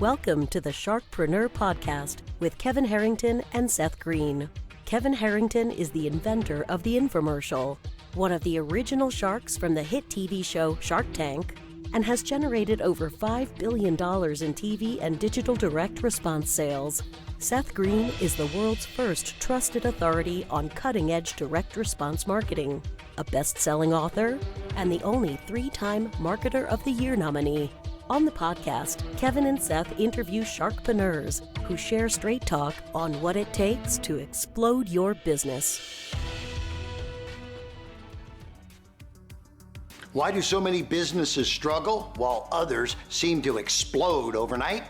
Welcome to the Sharkpreneur podcast with Kevin Harrington and Seth Greene. Kevin Harrington is the inventor of the infomercial, one of the original sharks from the hit TV show Shark Tank, and has generated over $5 billion in TV and digital direct response sales. Seth Greene is the world's first trusted authority on cutting-edge direct response marketing, a best-selling author, and the only 3-time Marketer of the Year nominee. On the podcast, Kevin and Seth interview sharkpreneurs who share straight talk on what it takes to explode your business. Why do so many businesses struggle while others seem to explode overnight?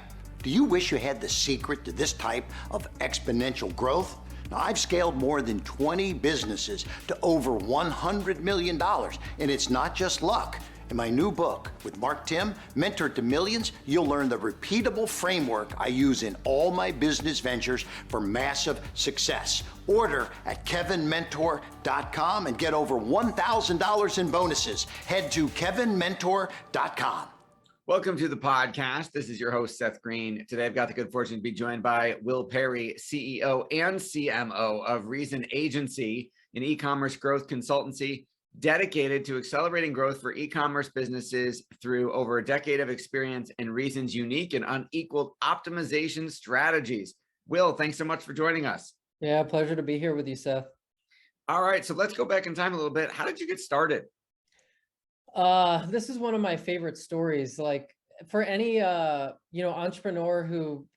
Do you wish you had the secret to this type of exponential growth? Now, I've scaled more than 20 businesses to over $100 million, and it's not just luck. In my new book with Mark Tim, Mentor to Millions, you'll learn the repeatable framework I use in all my business ventures for massive success. Order at kevinmentor.com and get over $1,000 in bonuses. Head to kevinmentor.com. Welcome to the podcast. This is your host, Seth Greene. Today, I've got the good fortune to be joined by Will Perry, CEO and CMO of Reason Agency, an e-commerce growth consultancy dedicated to accelerating growth for e-commerce businesses through over a decade of experience in Reason's unique and unequaled optimization strategies. Will, thanks so much for joining us. Yeah, pleasure to be here with you, Seth. All right, so let's go back in time a little bit. How did you get started? This is one of my favorite stories. Like for any, entrepreneur who,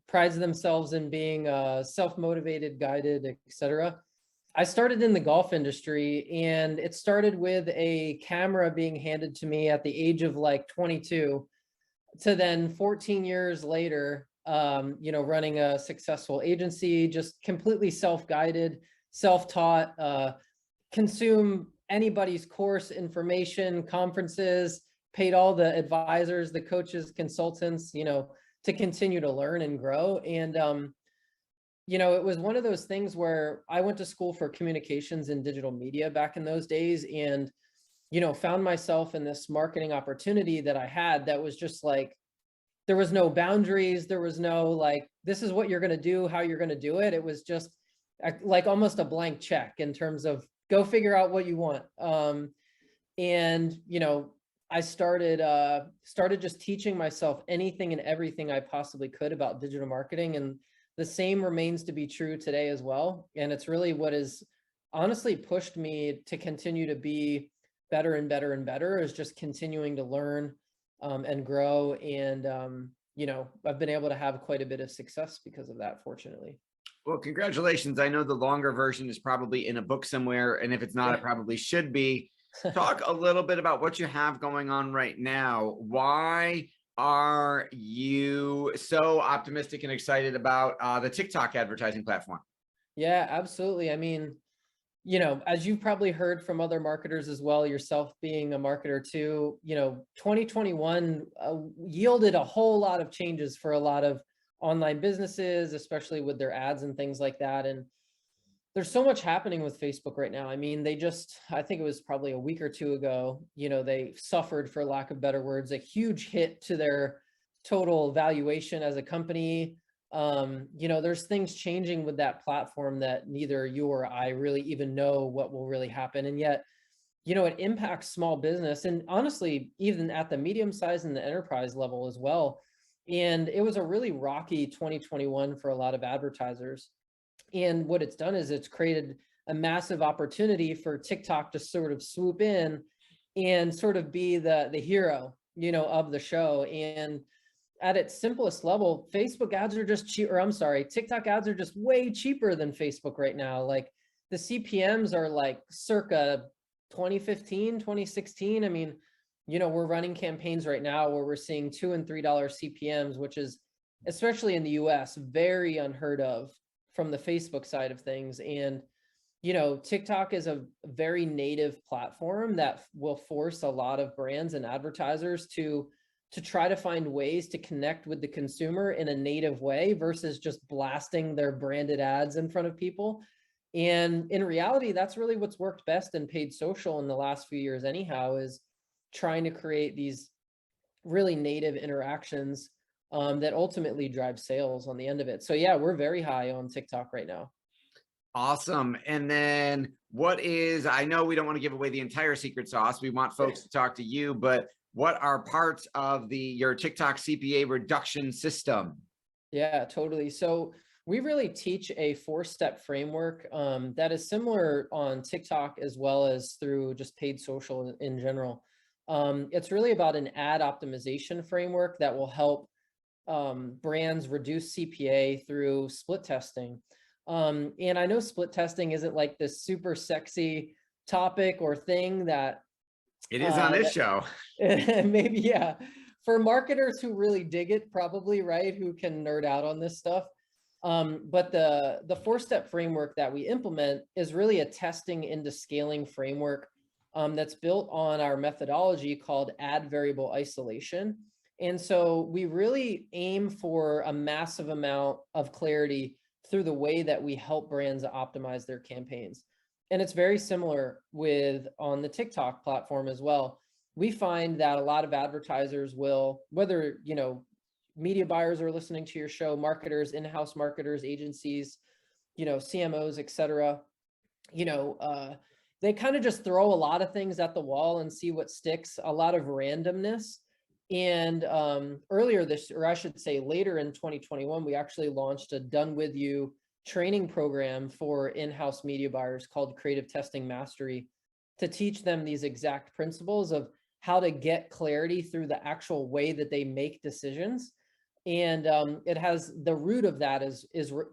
prides themselves in being self-motivated, guided, etc. I started in the golf industry, and it started with a camera being handed to me at the age of like 22 to then 14 years later, running a successful agency, just completely self-guided, self-taught, consume anybody's course information, conferences, paid all the advisors, the coaches, consultants, to continue to learn and grow. And, it was one of those things where I went to school for communications and digital media back in those days, and, found myself in this marketing opportunity that I had that was just like, there was no boundaries. There was no like, this is what you're going to do, how you're going to do it. It was just like almost a blank check in terms of go figure out what you want. I started just teaching myself anything and everything I possibly could about digital marketing. And the same remains to be true today as well. And it's really what has honestly pushed me to continue to be better and better and better, is just continuing to learn and grow. And, I've been able to have quite a bit of success because of that, fortunately. Well, congratulations. I know the longer version is probably in a book somewhere, and if it's not, It probably should be. Talk a little bit about what you have going on right now. Why are you so optimistic and excited about the TikTok advertising platform? Yeah, absolutely. I mean, as you've probably heard from other marketers as well, yourself being a marketer too, 2021 yielded a whole lot of changes for a lot of online businesses, especially with their ads and things like that. And there's so much happening with Facebook right now. I mean, I think it was probably a week or two ago, they suffered, for lack of better words, a huge hit to their total valuation as a company. There's things changing with that platform that neither you or I really even know what will really happen. And yet, it impacts small business, and honestly, even at the medium size and the enterprise level as well. And it was a really rocky 2021 for a lot of advertisers. And what it's done is it's created a massive opportunity for TikTok to sort of swoop in and sort of be the hero, of the show. And at its simplest level, Facebook ads are just TikTok ads are just way cheaper than Facebook right now. Like the CPMs are like circa 2015, 2016. I mean, we're running campaigns right now where we're seeing $2 and $3 CPMs, which is, especially in the US, very unheard of from the Facebook side of things. And, TikTok is a very native platform that will force a lot of brands and advertisers to try to find ways to connect with the consumer in a native way versus just blasting their branded ads in front of people. And in reality, that's really what's worked best in paid social in the last few years anyhow, is trying to create these really native interactions that ultimately drive sales on the end of it. So yeah, we're very high on TikTok right now. Awesome. And then I know we don't want to give away the entire secret sauce. We want folks to talk to you, but what are parts of your TikTok CPA reduction system? Yeah, totally. So we really teach a 4-step framework that is similar on TikTok as well as through just paid social in general. It's really about an ad optimization framework that will help brands reduce CPA through split testing. And I know split testing isn't like this super sexy topic or thing that it is on this show. Maybe, yeah. For marketers who really dig it, probably, right? Who can nerd out on this stuff. But the 4-step framework that we implement is really a testing into scaling framework that's built on our methodology called ad variable isolation. And so we really aim for a massive amount of clarity through the way that we help brands optimize their campaigns. And it's very similar on the TikTok platform as well. We find that a lot of advertisers will, whether, media buyers are listening to your show, marketers, in-house marketers, agencies, CMOs, et cetera, they kind of just throw a lot of things at the wall and see what sticks, a lot of randomness. And later in 2021, we actually launched a Done With You training program for in-house media buyers called Creative Testing Mastery to teach them these exact principles of how to get clarity through the actual way that they make decisions. And it has the root of that is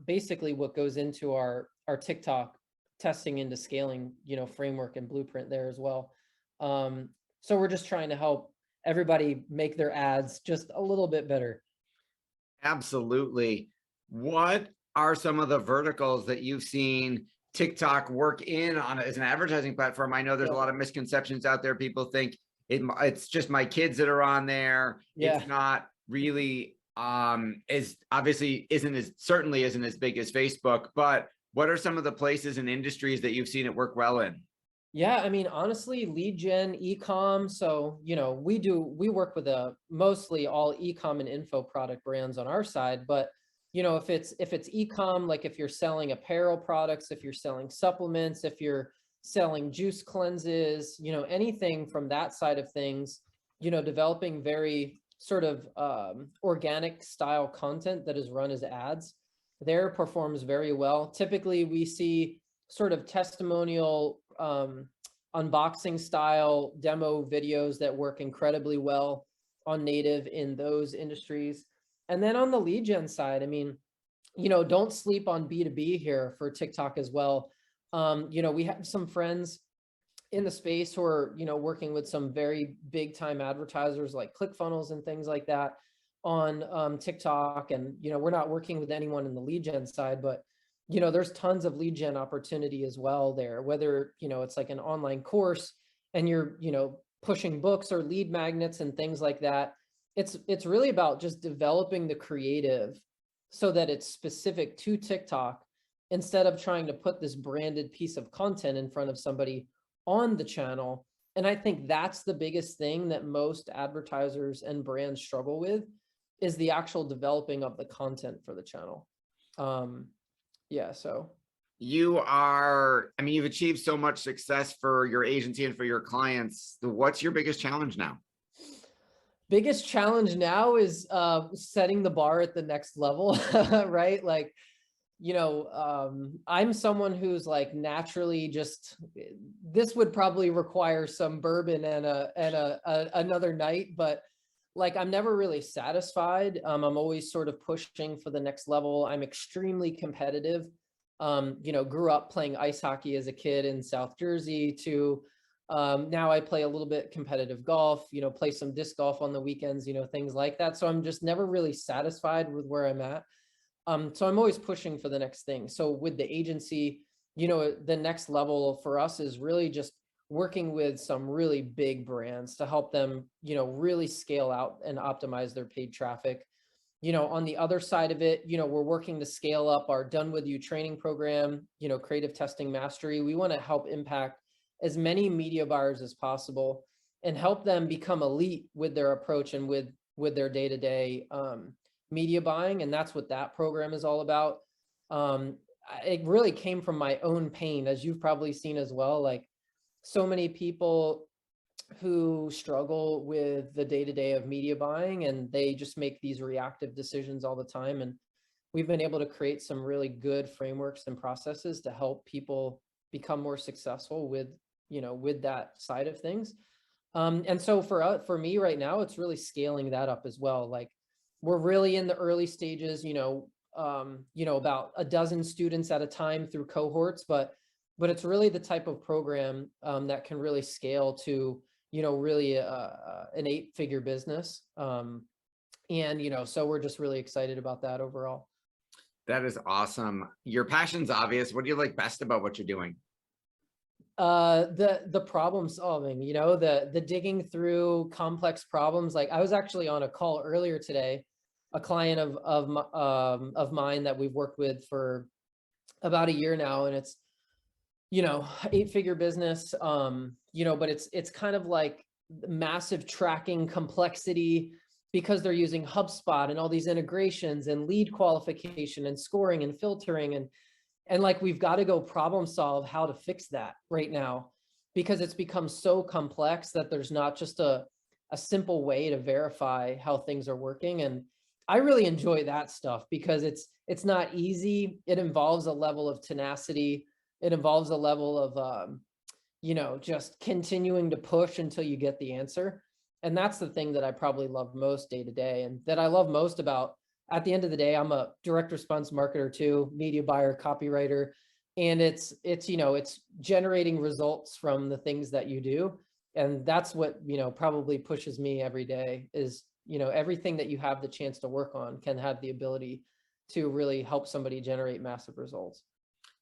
basically what goes into our TikTok testing into scaling, framework and blueprint there as well. So we're just trying to help everybody make their ads just a little bit better. Absolutely. What are some of the verticals that you've seen TikTok work in on as an advertising platform? I know there's a lot of misconceptions out there. People think it's just my kids that are on there. Yeah. It's not really certainly isn't as big as Facebook, but what are some of the places and industries that you've seen it work well in? Yeah, I mean, honestly, lead gen, e-com. So, we work with mostly all e-com and info product brands on our side, but if it's e-com, like if you're selling apparel products, if you're selling supplements, if you're selling juice cleanses, anything from that side of things, developing very sort of organic style content that is run as ads, there performs very well. Typically, we see sort of testimonial unboxing style demo videos that work incredibly well on native in those industries. And then on the lead gen side, I mean, don't sleep on B2B here for TikTok as well. We have some friends in the space who are, working with some very big time advertisers like ClickFunnels and things like that on TikTok. And, we're not working with anyone in the lead gen side, but there's tons of lead gen opportunity as well there, whether, it's like an online course and you're, pushing books or lead magnets and things like that. It's really about just developing the creative so that it's specific to TikTok instead of trying to put this branded piece of content in front of somebody on the channel. And I think that's the biggest thing that most advertisers and brands struggle with is the actual developing of the content for the channel. So you've achieved so much success for your agency and for your clients. What's your biggest challenge now? Biggest challenge now is setting the bar at the next level, right? Like, I'm someone who's like naturally this would probably require some bourbon and another night, but like, I'm never really satisfied. I'm always sort of pushing for the next level. I'm extremely competitive. Grew up playing ice hockey as a kid in South Jersey to now I play a little bit competitive golf, play some disc golf on the weekends, things like that. So I'm just never really satisfied with where I'm at. So I'm always pushing for the next thing. So with the agency, the next level for us is really just working with some really big brands to help them, really scale out and optimize their paid traffic. On the other side of it, we're working to scale up our Done With You training program, Creative Testing Mastery. We want to help impact as many media buyers as possible and help them become elite with their approach and with with their day-to-day media buying. And that's what that program is all about. It really came from my own pain, as you've probably seen as well. Like, so many people who struggle with the day-to-day of media buying, and they just make these reactive decisions all the time. And we've been able to create some really good frameworks and processes to help people become more successful with, with that side of things. And so for me right now, it's really scaling that up as well. Like, we're really in the early stages, about a dozen students at a time through cohorts, but it's really the type of program that can really scale to, really an 8-figure business. So we're just really excited about that overall. That is awesome. Your passion's obvious. What do you like best about what you're doing? The problem solving, the digging through complex problems. Like, I was actually on a call earlier today, a client of mine that we've worked with for about a year now, and it's 8-figure business, but it's kind of like massive tracking complexity, because they're using HubSpot and all these integrations and lead qualification and scoring and filtering, and like, we've got to go problem solve how to fix that right now, because it's become so complex that there's not just a simple way to verify how things are working. And I really enjoy that stuff, because it's not easy. It involves a level of tenacity. It involves a level of, just continuing to push until you get the answer. And that's the thing that I probably love most day to day, and that I love most about, at the end of the day, I'm a direct response marketer too, media buyer, copywriter. And it's generating results from the things that you do. And that's what, probably pushes me every day is, everything that you have the chance to work on can have the ability to really help somebody generate massive results.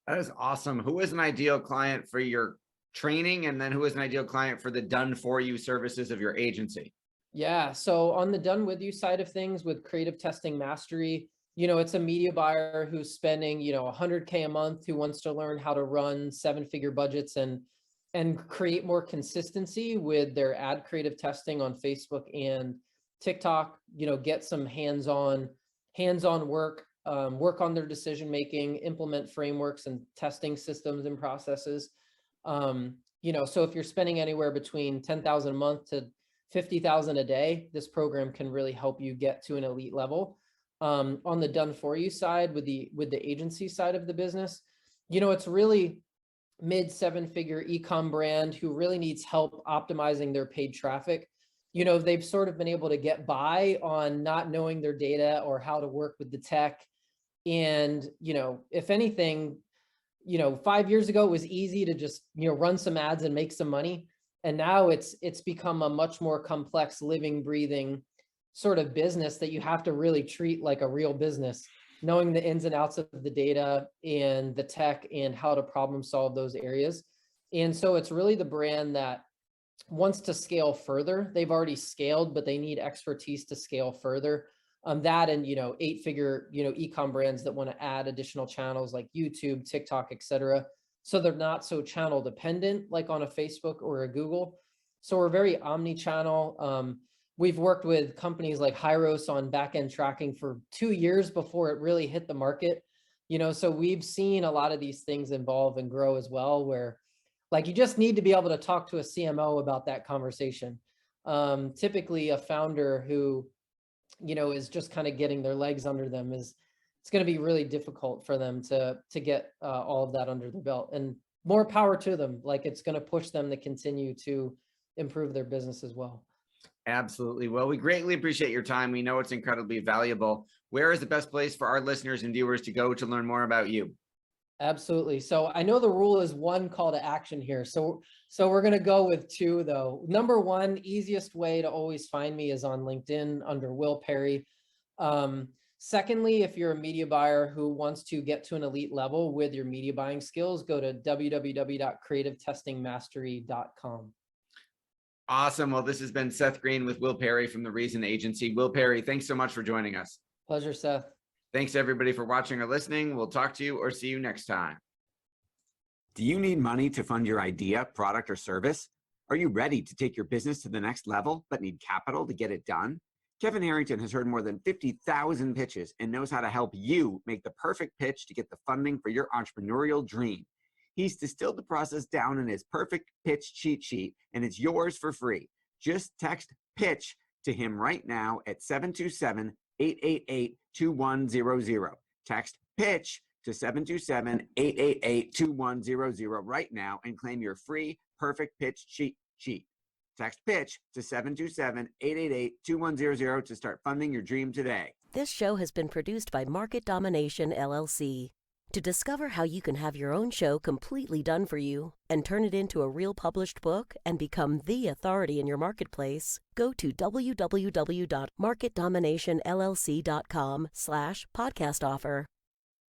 That is awesome. Who is an ideal client for your training? And then who is an ideal client for the done for you services of your agency? Yeah. So on the done with you side of things with Creative Testing Mastery, it's a media buyer who's spending, $100K a month, who wants to learn how to run 7-figure budgets and create more consistency with their ad creative testing on Facebook and TikTok, get some hands-on work, work on their decision-making, implement frameworks and testing systems and processes. So if you're spending anywhere between $10,000 a month to $50,000 a day, this program can really help you get to an elite level. On the done for you side with the agency side of the business, it's really mid 7-figure e-com brand who really needs help optimizing their paid traffic. They've sort of been able to get by on not knowing their data or how to work with the tech. And, if anything, 5 years ago, it was easy to just, run some ads and make some money. And now it's become a much more complex, living, breathing sort of business that you have to really treat like a real business, knowing the ins and outs of the data and the tech and how to problem solve those areas. And so it's really the brand that wants to scale further. They've already scaled, but they need expertise to scale further. That and, 8-figure, e-com brands that want to add additional channels like YouTube, TikTok, et cetera. So they're not so channel dependent, like on a Facebook or a Google. So we're very omni-channel. We've worked with companies like Hyros on back-end tracking for 2 years before it really hit the market. So we've seen a lot of these things evolve and grow as well, where like, you just need to be able to talk to a CMO about that conversation. Typically a founder who, is just kind of getting their legs under them, it's going to be really difficult for them to get all of that under their belt, and more power to them. Like, it's going to push them to continue to improve their business as well. Absolutely. Well, we greatly appreciate your time. We know it's incredibly valuable. Where is the best place for our listeners and viewers to go to learn more about you? Absolutely. So I know the rule is 1 call to action here. So we're going to go with 2 though. Number 1, easiest way to always find me is on LinkedIn under Will Perry. Secondly, if you're a media buyer who wants to get to an elite level with your media buying skills, go to www.creativetestingmastery.com. Awesome. Well, this has been Seth Greene with Will Perry from the Reason Agency. Will Perry, thanks so much for joining us. Pleasure, Seth. Thanks everybody for watching or listening. We'll talk to you or see you next time. Do you need money to fund your idea, product, or service? Are you ready to take your business to the next level, but need capital to get it done? Kevin Harrington has heard more than 50,000 pitches and knows how to help you make the perfect pitch to get the funding for your entrepreneurial dream. He's distilled the process down in his perfect pitch cheat sheet, and it's yours for free. Just text PITCH to him right now at 727-888-2100. Text PITCH to 727-888-2100 right now and claim your free perfect pitch cheat sheet. Text PITCH to 727-888-2100 to start funding your dream today. This show has been produced by Market Domination, LLC. To discover how you can have your own show completely done for you and turn it into a real published book and become the authority in your marketplace, go to www.marketdominationllc.com/podcast offer.